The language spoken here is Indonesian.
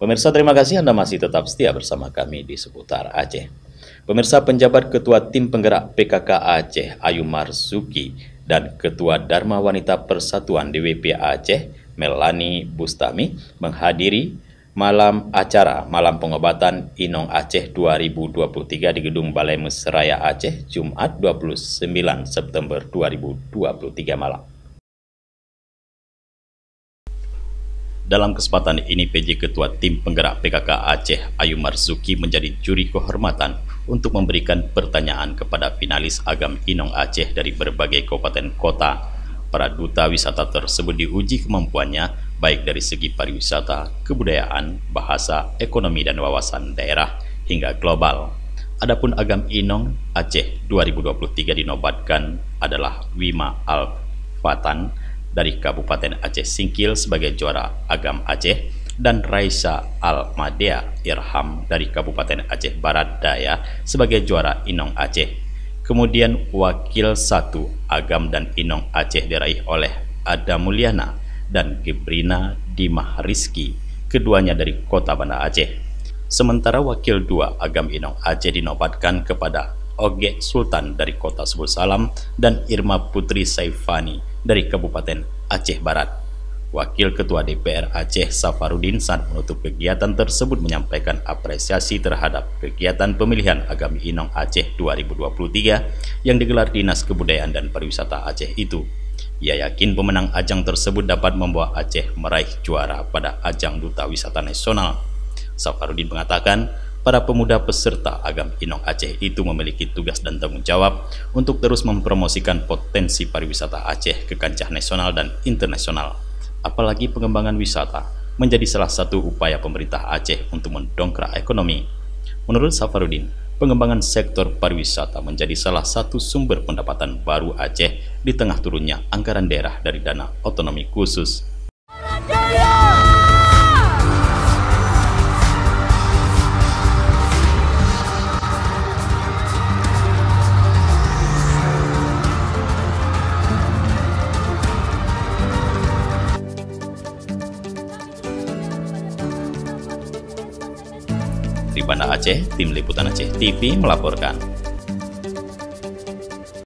Pemirsa, terima kasih Anda masih tetap setia bersama kami di seputar Aceh. Pemirsa, penjabat Ketua Tim Penggerak PKK Aceh, Ayu Marzuki, dan Ketua Dharma Wanita Persatuan DWP Aceh, Melani Bustami, menghadiri acara Malam Pengobatan Inong Aceh 2023 di Gedung Balai Mesraya Aceh, Jumat 29 September 2023 malam. Dalam kesempatan ini, PJ Ketua Tim Penggerak PKK Aceh, Ayu Marzuki, menjadi juri kehormatan untuk memberikan pertanyaan kepada finalis Agam Inong Aceh dari berbagai kabupaten kota. Para duta wisata tersebut diuji kemampuannya baik dari segi pariwisata, kebudayaan, bahasa, ekonomi, dan wawasan daerah hingga global. Adapun Agam Inong Aceh 2023 dinobatkan adalah Wima Al-Fatan dari Kabupaten Aceh Singkil sebagai juara Agam Aceh, dan Raisa Al-Madea Irham dari Kabupaten Aceh Barat Daya sebagai juara Inong Aceh. Kemudian wakil 1 Agam dan Inong Aceh diraih oleh Ada Mulyana dan Gebrina Dimah Rizki, keduanya dari Kota Banda Aceh. Sementara wakil 2 Agam Inong Aceh dinobatkan kepada Oge Sultan dari Kota Sebul Salam dan Irma Putri Saifani dari Kabupaten Aceh Barat. Wakil Ketua DPR Aceh Safarudin saat menutup kegiatan tersebut menyampaikan apresiasi terhadap kegiatan pemilihan Agam Inong Aceh 2023 yang digelar Dinas Kebudayaan dan Pariwisata Aceh itu. Ia yakin pemenang ajang tersebut dapat membawa Aceh meraih juara pada ajang Duta Wisata Nasional. Safarudin mengatakan, para pemuda peserta Agam Inong Aceh itu memiliki tugas dan tanggung jawab untuk terus mempromosikan potensi pariwisata Aceh ke kancah nasional dan internasional. Apalagi pengembangan wisata menjadi salah satu upaya pemerintah Aceh untuk mendongkrak ekonomi. Menurut Safarudin, pengembangan sektor pariwisata menjadi salah satu sumber pendapatan baru Aceh di tengah turunnya anggaran daerah dari dana otonomi khusus. Di Banda Aceh, Tim Liputan Aceh TV melaporkan.